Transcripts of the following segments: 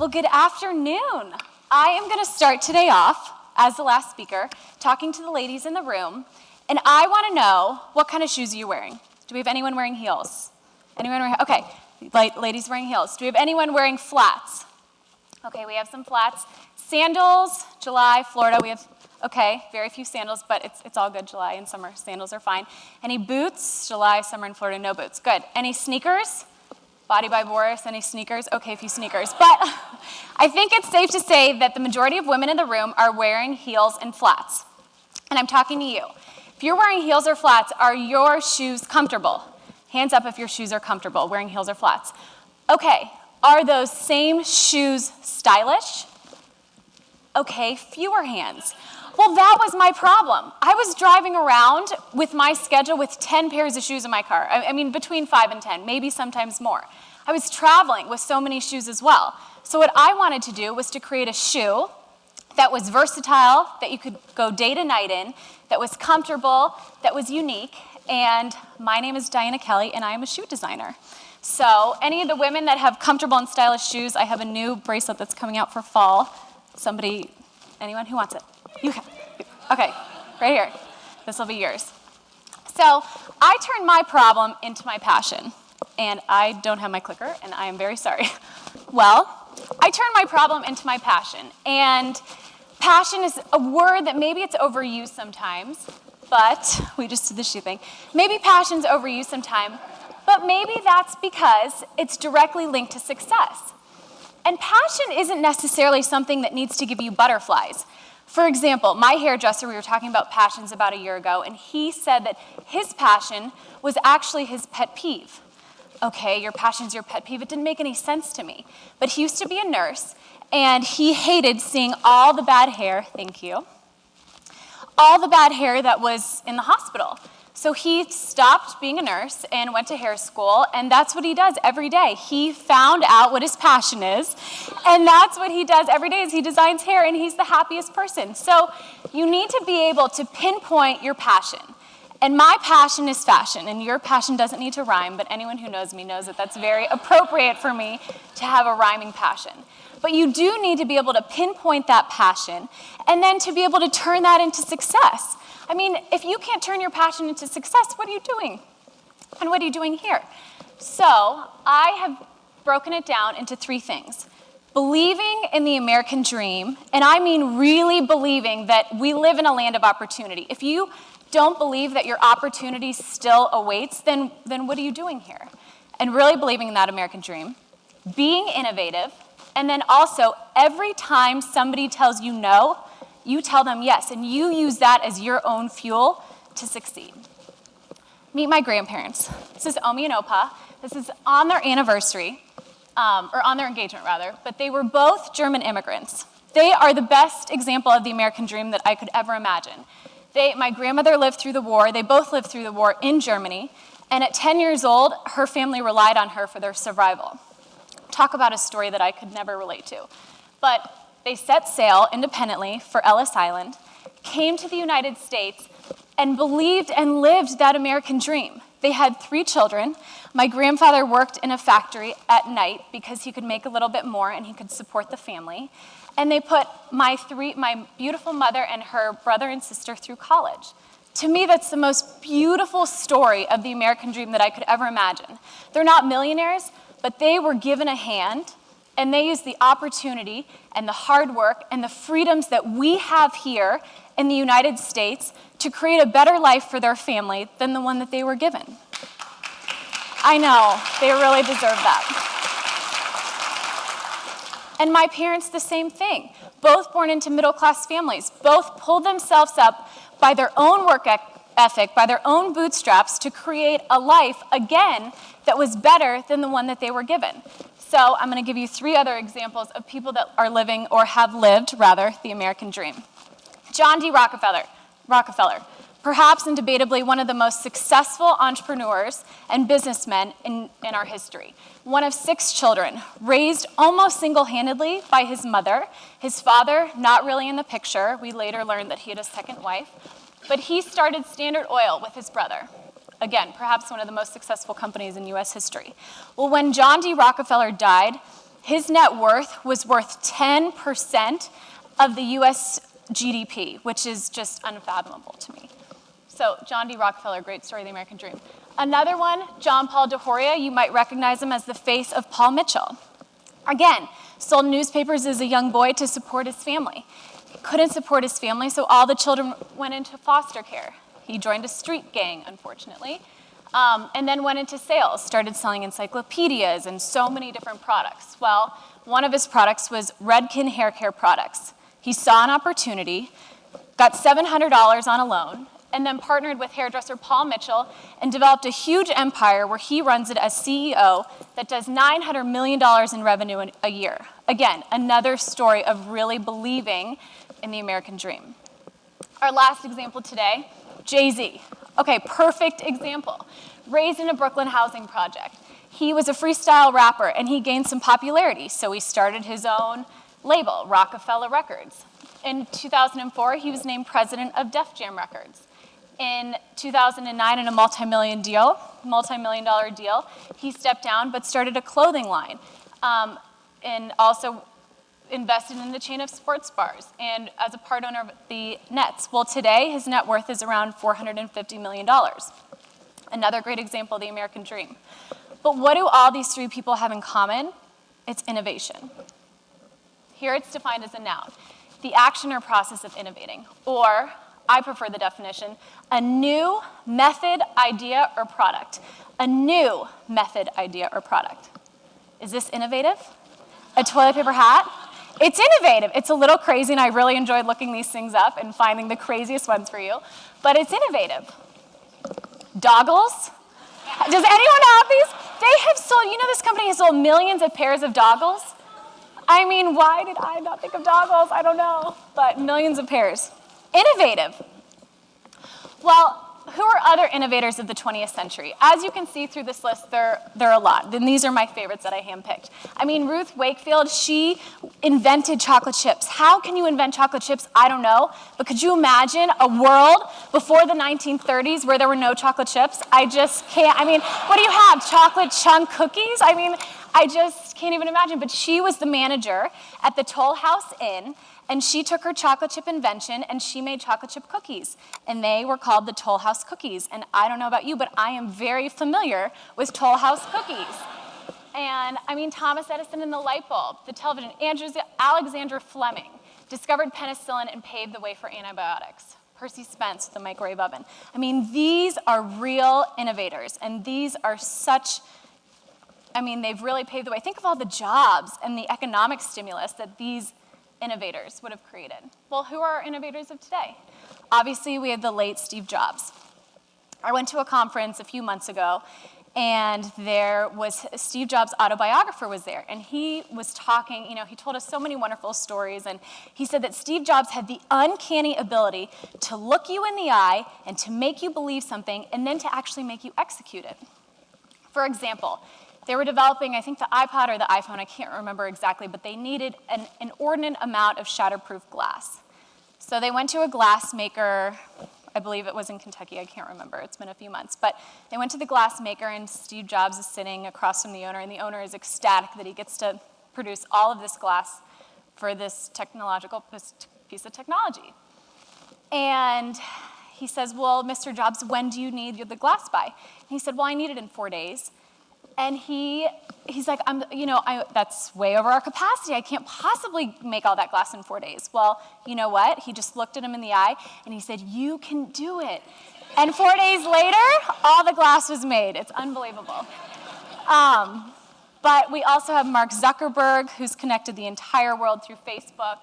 Well, good afternoon. I am going to start today off, as the last speaker, talking to the ladies in the room, and I want to know, what kind of shoes are you wearing? Do we have anyone wearing heels? Anyone wearing, okay, ladies wearing heels. Do we have anyone wearing flats? Okay, we have some flats. Sandals, July, Florida, we have, okay, very few sandals, but it's all good, July and summer, sandals are fine. Any boots? July, summer, and Florida, no boots, good. Any sneakers? Body by Boris, any sneakers? Okay, a few sneakers. But I think it's safe to say that the majority of women in the room are wearing heels and flats. And I'm talking to you. If you're wearing heels or flats, are your shoes comfortable? Hands up if your shoes are comfortable, wearing heels or flats. Okay, are those same shoes stylish? Okay, fewer hands. Well, that was my problem. I was driving around with my schedule with 10 pairs of shoes in my car. I mean, between 5 and 10, maybe sometimes more. I was traveling with so many shoes as well. So what I wanted to do was to create a shoe that was versatile, that you could go day to night in, that was comfortable, that was unique. And my name is Diana Kelly, and I am a shoe designer. So any of the women that have comfortable and stylish shoes, I have a new bracelet that's coming out for fall. Somebody, anyone who wants it? You can. Okay, right here. This will be yours. So I turned my problem into my passion. And I don't have my clicker, and I am very sorry. Well, I turned my problem into my passion. And passion is a word that maybe it's overused sometimes, but we just did the shoe thing. Maybe passion's overused sometimes, but maybe that's because it's directly linked to success. And passion isn't necessarily something that needs to give you butterflies. For example, my hairdresser, we were talking about passions about a year ago, and he said that his passion was actually his pet peeve. Okay, your passion's your pet peeve. It didn't make any sense to me. But he used to be a nurse, and he hated seeing all the bad hair, thank you, all the bad hair that was in the hospital. So he stopped being a nurse and went to hair school, and that's what he does every day. He found out what his passion is, and that's what he does every day is he designs hair, and he's the happiest person. So you need to be able to pinpoint your passion. And my passion is fashion, and your passion doesn't need to rhyme, but anyone who knows me knows that that's very appropriate for me to have a rhyming passion. But you do need to be able to pinpoint that passion, and then to be able to turn that into success. I mean, if you can't turn your passion into success, what are you doing? And what are you doing here? So I have broken it down into 3 things. Believing in the American dream, and I mean really believing that we live in a land of opportunity. If you don't believe that your opportunity still awaits, then what are you doing here? And really believing in that American dream. Being innovative, and then also every time somebody tells you no, you tell them yes, and you use that as your own fuel to succeed. Meet my grandparents. This is Omi and Opa. This is on their anniversary, or on their engagement rather, but they were both German immigrants. They are the best example of the American dream that I could ever imagine. My grandmother lived through the war. They both lived through the war in Germany, and at 10 years old, her family relied on her for their survival. Talk about a story that I could never relate to. But they set sail independently for Ellis Island, came to the United States, and believed and lived that American dream. They had 3 children. My grandfather worked in a factory at night because he could make a little bit more and he could support the family. And they put my beautiful mother and her brother and sister through college. To me, that's the most beautiful story of the American dream that I could ever imagine. They're not millionaires, but they were given a hand, and they used the opportunity and the hard work and the freedoms that we have here in the United States to create a better life for their family than the one that they were given. I know, they really deserve that. And my parents, the same thing. Both born into middle-class families, both pulled themselves up by their own work ethic, by their own bootstraps to create a life, again, that was better than the one that they were given. So I'm going to give you 3 other examples of people that are living, or have lived, rather, the American dream. John D. Rockefeller, perhaps and debatably one of the most successful entrepreneurs and businessmen in our history. One of 6 children, raised almost single-handedly by his mother. His father, not really in the picture. We later learned that he had a second wife. But he started Standard Oil with his brother. Again, perhaps one of the most successful companies in U.S. history. Well, when John D. Rockefeller died, His net worth was worth 10% of the US GDP, which is just unfathomable to me. So John D. Rockefeller, great story of the American dream. Another one, John Paul Dejoria, you might recognize him as the face of Paul Mitchell. Again, sold newspapers as a young boy to support his family. He couldn't support his family, so all the children went into foster care. He joined a street gang, unfortunately, and then went into sales, started selling encyclopedias and so many different products. Well, one of his products was Redken hair care products. He saw an opportunity, got $700 on a loan, and then partnered with hairdresser Paul Mitchell and developed a huge empire where he runs it as CEO that does $900 million in revenue a year. Again, another story of really believing in the American dream. Our last example today, Jay-Z. Okay, perfect example. Raised in a Brooklyn housing project. He was a freestyle rapper and he gained some popularity, so he started his own label, Rockefeller Records. In 2004, he was named president of Def Jam Records. In 2009, in a multi-million dollar deal, he stepped down but started a clothing line and also invested in the chain of sports bars and as a part owner of the Nets. Well, today, his net worth is around $450 million. Another great example of the American dream. But what do all these three people have in common? It's innovation. Here it's defined as a noun, the action or process of innovating, or I prefer the definition, a new method, idea, or product. A new method, idea, or product. Is this innovative? A toilet paper hat? It's innovative. It's a little crazy, and I really enjoyed looking these things up and finding the craziest ones for you, but it's innovative. Doggles? Does anyone have these? They have sold, this company has sold millions of pairs of doggles. I mean, why did I not think of doggles? I don't know, but millions of pairs. Innovative. Well, who are other innovators of the 20th century? As you can see through this list, there are a lot. And these are my favorites that I handpicked. I mean, Ruth Wakefield, she invented chocolate chips. How can you invent chocolate chips? I don't know. But could you imagine a world before the 1930s where there were no chocolate chips? I just can't. I mean, what do you have? Chocolate chunk cookies? I mean, I just can't even imagine. But she was the manager at the Toll House Inn. And she took her chocolate chip invention and she made chocolate chip cookies. And they were called the Toll House cookies. And I don't know about you, but I am very familiar with Toll House cookies. And I mean, Thomas Edison and the light bulb, the television, Alexander Fleming discovered penicillin and paved the way for antibiotics. Percy Spence, the microwave oven. I mean, these are real innovators. And these are they've really paved the way. Think of all the jobs and the economic stimulus that these innovators would have created. Well, who are our innovators of today? Obviously, we have the late Steve Jobs. I went to a conference a few months ago, and there was Steve Jobs' autobiographer was there, and he was talking, he told us so many wonderful stories, and he said that Steve Jobs had the uncanny ability to look you in the eye and to make you believe something, and then to actually make you execute it. For example, they were developing, I think, the iPod or the iPhone, I can't remember exactly, but they needed an inordinate amount of shatterproof glass. So they went to a glass maker, I believe it was in Kentucky, I can't remember, it's been a few months, but they went to the glass maker and Steve Jobs is sitting across from the owner, and the owner is ecstatic that he gets to produce all of this glass for this technological piece of technology. And he says, well, Mr. Jobs, when do you need the glass by? And he said, well, I need it in 4 days. And he's like, that's way over our capacity. I can't possibly make all that glass in 4 days. Well, you know what? He just looked at him in the eye, and he said, you can do it. And 4 days later, all the glass was made. It's unbelievable. But we also have Mark Zuckerberg, who's connected the entire world through Facebook.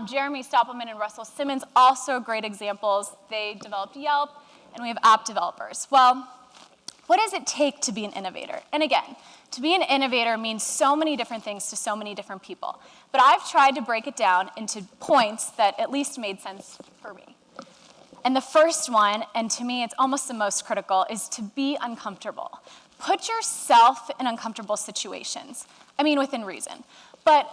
Jeremy Stoppelman and Russell Simmons, also great examples. They developed Yelp, and we have app developers. Well, what does it take to be an innovator? And again, to be an innovator means so many different things to so many different people. But I've tried to break it down into points that at least made sense for me. And the first one, and to me it's almost the most critical, is to be uncomfortable. Put yourself in uncomfortable situations. I mean, within reason. But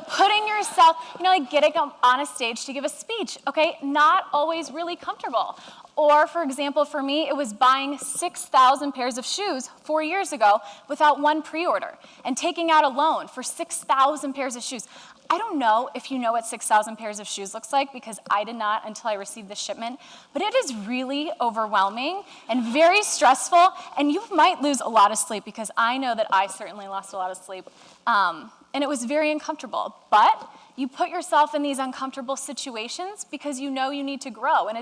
putting yourself, like getting on a stage to give a speech, okay, not always really comfortable. Or, for example, for me, it was buying 6,000 pairs of shoes 4 years ago without one pre-order and taking out a loan for 6,000 pairs of shoes. I don't know if you know what 6,000 pairs of shoes looks like, because I did not until I received the shipment, but it is really overwhelming and very stressful, and you might lose a lot of sleep, because I know that I certainly lost a lot of sleep, and it was very uncomfortable. But you put yourself in these uncomfortable situations because you know you need to grow, and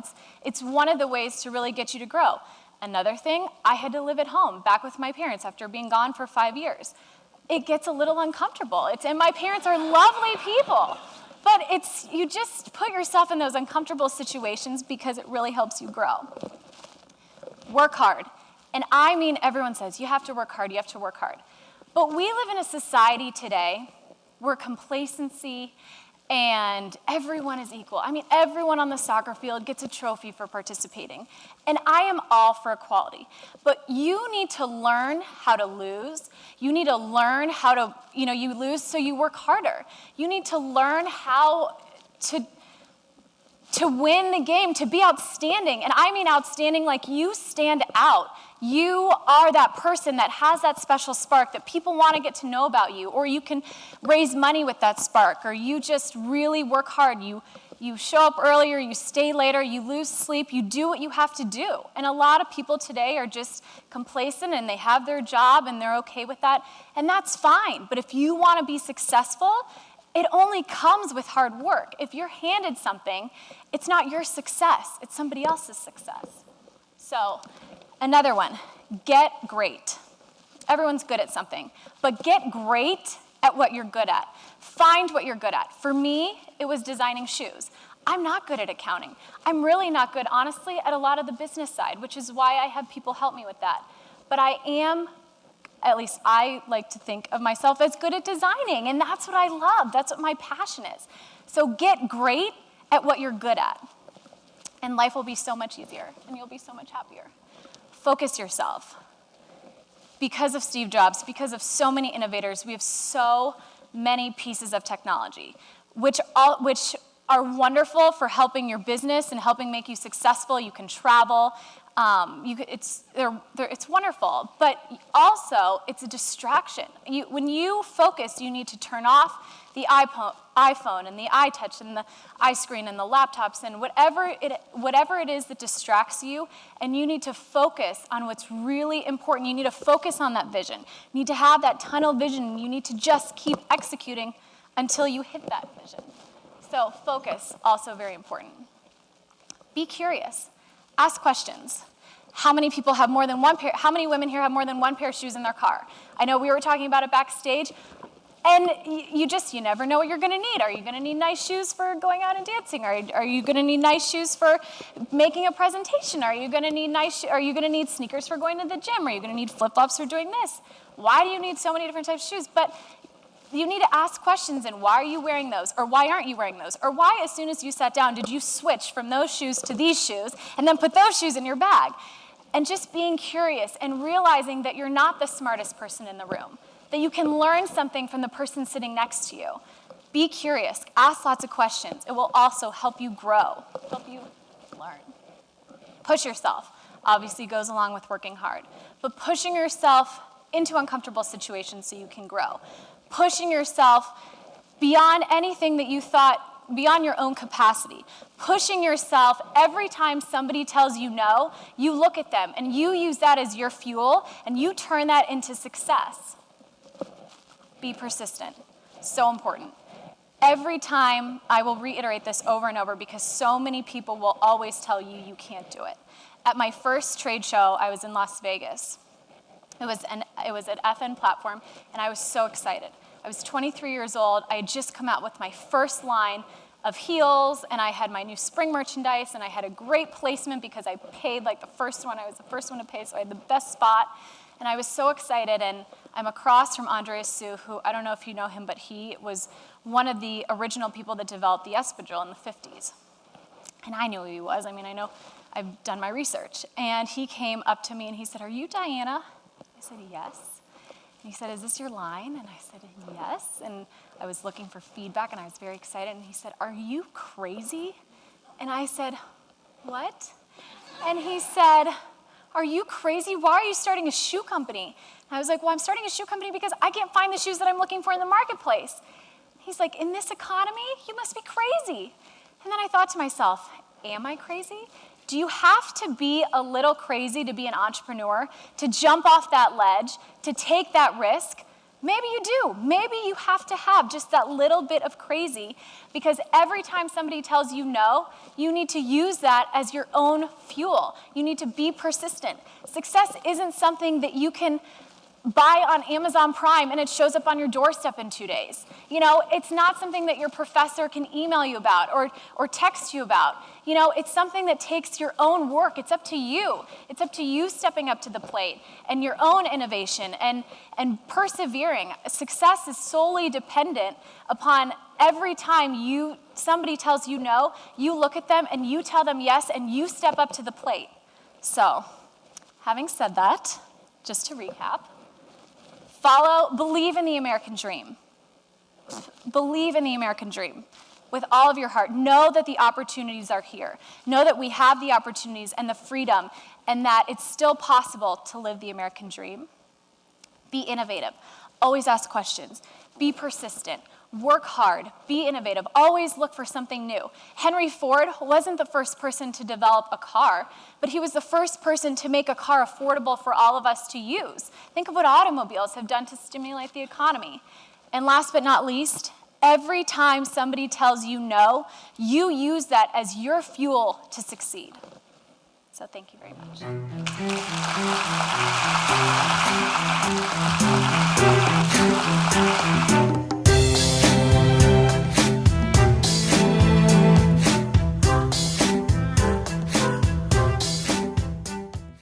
it's one of the ways to really get you to grow. Another thing, I had to live at home, back with my parents after being gone for 5 years. It gets a little uncomfortable. And my parents are lovely people, but you just put yourself in those uncomfortable situations because it really helps you grow. Work hard. And I mean, everyone says, you have to work hard, you have to work hard. But we live in a society today where complacency and everyone is equal. I mean, everyone on the soccer field gets a trophy for participating. And I am all for equality. But you need to learn how to lose. You need to learn how to, you lose so you work harder. You need to learn how to win the game, to be outstanding. And I mean outstanding like you stand out. You are that person that has that special spark that people want to get to know about you, or you can raise money with that spark, or you just really work hard. You show up earlier, you stay later, you lose sleep, you do what you have to do. And a lot of people today are just complacent, and they have their job and they're okay with that, and that's fine. But if you want to be successful, it only comes with hard work. If you're handed something, it's not your success, it's somebody else's success. So, another one, get great. Everyone's good at something, but get great at what you're good at. Find what you're good at. For me, it was designing shoes. I'm not good at accounting. I'm really not good, honestly, at a lot of the business side, which is why I have people help me with that. But I am, at least I like to think of myself as good at designing, and that's what I love. That's what my passion is. So get great at what you're good at, and life will be so much easier, and you'll be so much happier. Focus yourself. Because of Steve Jobs, because of so many innovators, we have so many pieces of technology, which are wonderful for helping your business and helping make you successful. You can travel. It's wonderful, but also it's a distraction. When you focus, you need to turn off the iPhone and the iTouch and the iScreen and the laptops and whatever it is that distracts you, and you need to focus on what's really important. You need to focus on that vision. You need to have that tunnel vision. You need to just keep executing until you hit that vision. So focus, also very important. Be curious. Ask questions. How many people have more than one pair? How many women here have more than one pair of shoes in their car? I know we were talking about it backstage. And you never know what you're going to need. Are you going to need nice shoes for going out and dancing? Are you going to need nice shoes for making a presentation? Are you going to need sneakers for going to the gym? Are you going to need flip-flops for doing this? Why do you need so many different types of shoes? But you need to ask questions, and why are you wearing those? Or why aren't you wearing those? Or why, as soon as you sat down, did you switch from those shoes to these shoes and then put those shoes in your bag? And just being curious and realizing that you're not the smartest person in the room, that you can learn something from the person sitting next to you. Be curious. Ask lots of questions. It will also help you grow, help you learn. Push yourself. Obviously goes along with working hard. But pushing yourself into uncomfortable situations so you can grow. Pushing yourself beyond anything that you thought, beyond your own capacity. Pushing yourself every time somebody tells you no, you look at them and you use that as your fuel and you turn that into success. Be persistent. So important. Every time, I will reiterate this over and over because so many people will always tell you you can't do it. At my first trade show, I was in Las Vegas. It was at FN Platform, and I was so excited. I was 23 years old. I had just come out with my first line of heels, and I had my new spring merchandise, and I had a great placement because I paid like the first one. I was the first one to pay, so I had the best spot. And I was so excited, and I'm across from Andreas Sue, who, I don't know if you know him, but he was one of the original people that developed the espadrille in the 50s. And I knew who he was. I mean, I know I've done my research. And he came up to me and he said, "Are you Diana?" I said, "Yes." And he said, is this your line? And I said, yes. And I was looking for feedback, and I was very excited. And he said, are you crazy? And I said, what? And he said, are you crazy? Why are you starting a shoe company? And I was like, well, I'm starting a shoe company because I can't find the shoes that I'm looking for in the marketplace. He's like, in this economy, you must be crazy. And then I thought to myself, am I crazy? Do you have to be a little crazy to be an entrepreneur, to jump off that ledge, to take that risk? Maybe you do. Maybe you have to have just that little bit of crazy, because every time somebody tells you no, you need to use that as your own fuel. You need to be persistent. Success isn't something that you can buy on Amazon Prime and it shows up on your doorstep in 2 days. You know, it's not something that your professor can email you about or text you about. You know, it's something that takes your own work. It's up to you. It's up to you stepping up to the plate and your own innovation and persevering. Success is solely dependent upon every time somebody tells you no, you look at them and you tell them yes and you step up to the plate. So, having said that, just to recap, believe in the American dream. Believe in the American dream with all of your heart. Know that the opportunities are here. Know that we have the opportunities and the freedom, and that it's still possible to live the American dream. Be innovative. Always ask questions. Be persistent. Work hard. Be innovative. Always look for something new. Henry Ford wasn't the first person to develop a car, but he was the first person to make a car affordable for all of us to use. Think of what automobiles have done to stimulate the economy. And last but not least, every time somebody tells you no, you use that as your fuel to succeed. So thank you very much.